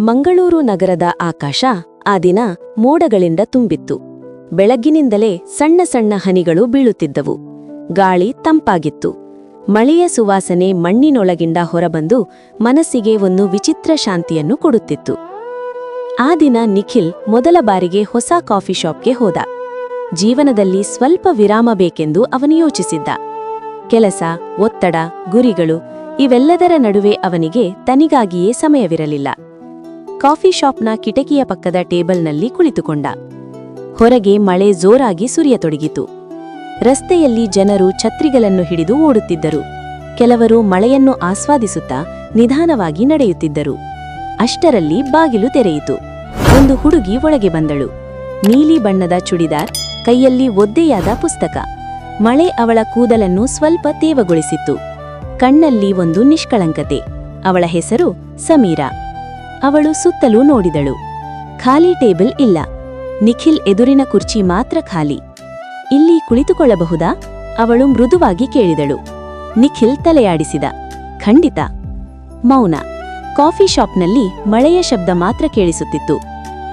ಮಂಗಳೂರು ನಗರದ ಆಕಾಶ ಆ ದಿನ ಮೋಡಗಳಿಂದ ತುಂಬಿತ್ತು. ಬೆಳಗ್ಗಿನಿಂದಲೇ ಸಣ್ಣ ಸಣ್ಣ ಹನಿಗಳು ಬೀಳುತ್ತಿದ್ದವು. ಗಾಳಿ ತಂಪಾಗಿತ್ತು. ಮಳೆಯ ಸುವಾಸನೆ ಮಣ್ಣಿನೊಳಗಿಂದ ಹೊರಬಂದು ಮನಸ್ಸಿಗೆ ಒಂದು ವಿಚಿತ್ರ ಶಾಂತಿಯನ್ನು ಕೊಡುತ್ತಿತ್ತು. ಆ ದಿನ ನಿಖಿಲ್ ಮೊದಲ ಬಾರಿಗೆ ಹೊಸ ಕಾಫಿ ಶಾಪ್ಗೆ ಹೋದ. ಜೀವನದಲ್ಲಿ ಸ್ವಲ್ಪ ವಿರಾಮ ಬೇಕೆಂದು ಅವನು ಯೋಚಿಸಿದ್ದ. ಕೆಲಸ, ಒತ್ತಡ, ಗುರಿಗಳು ಇವೆಲ್ಲದರ ನಡುವೆ ಅವನಿಗೆ ತನಿಗಾಗಿಯೇ ಸಮಯವಿರಲಿಲ್ಲ. ಕಾಫಿ ಶಾಪ್ನ ಕಿಟಕಿಯ ಪಕ್ಕದ ಟೇಬಲ್ನಲ್ಲಿ ಕುಳಿತುಕೊಂಡ. ಹೊರಗೆ ಮಳೆ ಜೋರಾಗಿ ಸುರಿಯತೊಡಗಿತು. ರಸ್ತೆಯಲ್ಲಿ ಜನರು ಛತ್ರಿಗಳನ್ನು ಹಿಡಿದು ಓಡುತ್ತಿದ್ದರು. ಕೆಲವರು ಮಳೆಯನ್ನು ಆಸ್ವಾದಿಸುತ್ತಾ ನಿಧಾನವಾಗಿ ನಡೆಯುತ್ತಿದ್ದರು. ಅಷ್ಟರಲ್ಲಿ ಬಾಗಿಲು ತೆರೆಯಿತು. ಒಂದು ಹುಡುಗಿ ಒಳಗೆ ಬಂದಳು. ನೀಲಿ ಬಣ್ಣದ ಚುಡಿದಾರ್, ಕೈಯಲ್ಲಿ ಒದ್ದೆಯಾದ ಪುಸ್ತಕ. ಮಳೆ ಅವಳ ಕೂದಲನ್ನು ಸ್ವಲ್ಪ ತೇವಗೊಳಿಸಿತ್ತು. ಕಣ್ಣಲ್ಲಿ ಒಂದು ನಿಷ್ಕಳಂಕತೆ. ಅವಳ ಹೆಸರು ಸಮೀರಾ. ಅವಳು ಸುತ್ತಲೂ ನೋಡಿದಳು. ಖಾಲಿ ಟೇಬಲ್ ಇಲ್ಲ. ನಿಖಿಲ್ ಎದುರಿನ ಕುರ್ಚಿ ಮಾತ್ರ ಖಾಲಿ. ಇಲ್ಲಿ ಕುಳಿತುಕೊಳ್ಳಬಹುದಾ? ಅವಳು ಮೃದುವಾಗಿ ಕೇಳಿದಳು. ನಿಖಿಲ್ ತಲೆಯಾಡಿಸಿದ. ಖಂಡಿತ. ಮೌನ. ಕಾಫಿ ಶಾಪ್ನಲ್ಲಿ ಮಳೆಯ ಶಬ್ದ ಮಾತ್ರ ಕೇಳಿಸುತ್ತಿತ್ತು.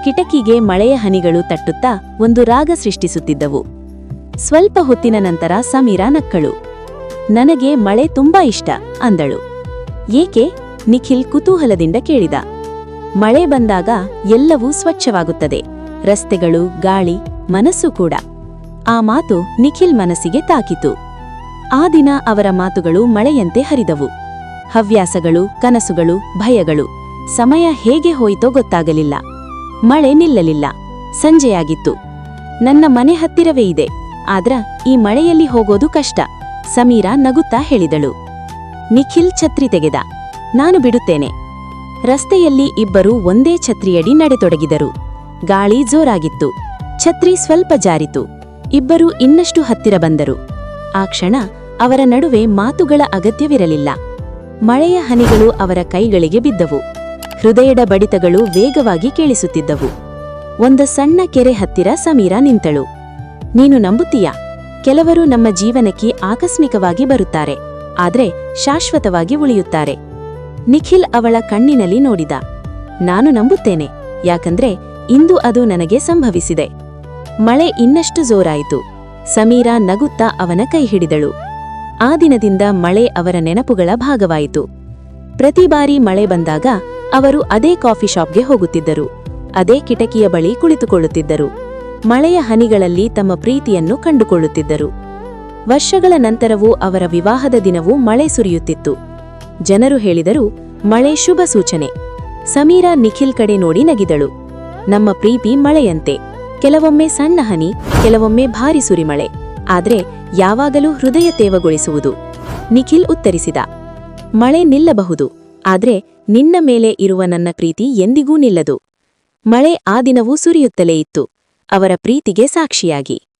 ಕಿಟಕಿಗೆ ಮಳೆಯ ಹನಿಗಳು ತಟ್ಟುತ್ತಾ ಒಂದು ರಾಗ ಸೃಷ್ಟಿಸುತ್ತಿದ್ದವು. ಸ್ವಲ್ಪ ಹೊತ್ತಿನ ನಂತರ ಸಮೀರಾ ನಕ್ಕಳು. ನನಗೆ ಮಳೆ ತುಂಬಾ ಇಷ್ಟ ಅಂದಳು. ಏಕೆ? ನಿಖಿಲ್ ಕುತೂಹಲದಿಂದ ಕೇಳಿದ. ಮಳೆ ಬಂದಾಗ ಎಲ್ಲವೂ ಸ್ವಚ್ಛವಾಗುತ್ತದೆ. ರಸ್ತೆಗಳು, ಗಾಳಿ, ಮನಸ್ಸು ಕೂಡ. ಆ ಮಾತು ನಿಖಿಲ್ ಮನಸ್ಸಿಗೆ ತಾಕಿತು. ಆ ದಿನ ಅವರ ಮಾತುಗಳು ಮಳೆಯಂತೆ ಹರಿದವು. ಹವ್ಯಾಸಗಳು, ಕನಸುಗಳು, ಭಯಗಳು. ಸಮಯ ಹೇಗೆ ಹೋಯಿತೋ ಗೊತ್ತಾಗಲಿಲ್ಲ. ಮಳೆ ನಿಲ್ಲಲಿಲ್ಲ. ಸಂಜೆಯಾಗಿತ್ತು. ನನ್ನ ಮನೆ ಹತ್ತಿರವೇ ಇದೆ. ಆದ್ರ ಈ ಮಳೆಯಲ್ಲಿ ಹೋಗೋದು ಕಷ್ಟ, ಸಮೀರಾ ನಗುತ್ತಾ ಹೇಳಿದಳು. ನಿಖಿಲ್ ಛತ್ರಿ ತೆಗೆದ. ನಾನು ಬಿಡುತ್ತೇನೆ. ರಸ್ತೆಯಲ್ಲಿ ಇಬ್ಬರು ಒಂದೇ ಛತ್ರಿಯಡಿ ನಡೆತೊಡಗಿದರು. ಗಾಳಿ ಜೋರಾಗಿತ್ತು. ಛತ್ರಿ ಸ್ವಲ್ಪ ಜಾರಿತು. ಇಬ್ಬರು ಇನ್ನಷ್ಟು ಹತ್ತಿರ ಬಂದರು. ಆ ಕ್ಷಣ ಅವರ ನಡುವೆ ಮಾತುಗಳ ಅಗತ್ಯವಿರಲಿಲ್ಲ. ಮಳೆಯ ಹನಿಗಳು ಅವರ ಕೈಗಳಿಗೆ ಬಿದ್ದವು. ಹೃದಯದ ಬಡಿತಗಳು ವೇಗವಾಗಿ ಕೇಳಿಸುತ್ತಿದ್ದವು. ಒಂದು ಸಣ್ಣ ಕೆರೆ ಹತ್ತಿರ ಸಮೀರಾ ನಿಂತಳು. ನೀನು ನಂಬುತ್ತೀಯಾ? ಕೆಲವರು ನಮ್ಮ ಜೀವನಕ್ಕೆ ಆಕಸ್ಮಿಕವಾಗಿ ಬರುತ್ತಾರೆ, ಆದ್ರೆ ಶಾಶ್ವತವಾಗಿ ಉಳಿಯುತ್ತಾರೆ. ನಿಖಿಲ್ ಅವಳ ಕಣ್ಣಿನಲ್ಲಿ ನೋಡಿದ. ನಾನು ನಂಬುತ್ತೇನೆ, ಯಾಕಂದ್ರೆ ಇಂದು ಅದು ನನಗೆ ಸಂಭವಿಸಿದೆ. ಮಳೆ ಇನ್ನಷ್ಟು ಜೋರಾಯಿತು. ಸಮೀರಾ ನಗುತ್ತಾ ಅವನ ಕೈ ಹಿಡಿದಳು. ಆ ದಿನದಿಂದ ಮಳೆ ಅವರ ನೆನಪುಗಳ ಭಾಗವಾಯಿತು. ಪ್ರತಿ ಬಾರಿ ಮಳೆ ಬಂದಾಗ ಅವರು ಅದೇ ಕಾಫಿ ಶಾಪ್ಗೆ ಹೋಗುತ್ತಿದ್ದರು. ಅದೇ ಕಿಟಕಿಯ ಬಳಿ ಕುಳಿತುಕೊಳ್ಳುತ್ತಿದ್ದರು. ಮಳೆಯ ಹನಿಗಳಲ್ಲಿ ತಮ್ಮ ಪ್ರೀತಿಯನ್ನು ಕಂಡುಕೊಳ್ಳುತ್ತಿದ್ದರು. ವರ್ಷಗಳ ನಂತರವೂ ಅವರ ವಿವಾಹದ ದಿನವೂ ಮಳೆ ಸುರಿಯುತ್ತಿತ್ತು. ಜನರು ಹೇಳಿದರು, ಮಳೆ ಶುಭ ಸೂಚನೆ. ಸಮೀರಾ ನಿಖಿಲ್ ಕಡೆ ನೋಡಿ ನಗಿದಳು. ನಮ್ಮ ಪ್ರೀತಿ ಮಳೆಯಂತೆ. ಕೆಲವೊಮ್ಮೆ ಸಣ್ಣ ಹನಿ, ಕೆಲವೊಮ್ಮೆ ಭಾರಿ ಸುರಿಮಳೆ, ಆದ್ರೆ ಯಾವಾಗಲೂ ಹೃದಯ ತೇವಗೊಳಿಸುವುದು. ನಿಖಿಲ್ ಉತ್ತರಿಸಿದ. ಮಳೆ ನಿಲ್ಲಬಹುದು, ಆದ್ರೆ ನಿನ್ನ ಮೇಲೆ ಇರುವ ನನ್ನ ಪ್ರೀತಿ ಎಂದಿಗೂ ನಿಲ್ಲದು. ಮಳೆ ಆ ದಿನವೂ ಸುರಿಯುತ್ತಲೇ ಇತ್ತು, ಅವರ ಪ್ರೀತಿಗೆ ಸಾಕ್ಷಿಯಾಗಿ.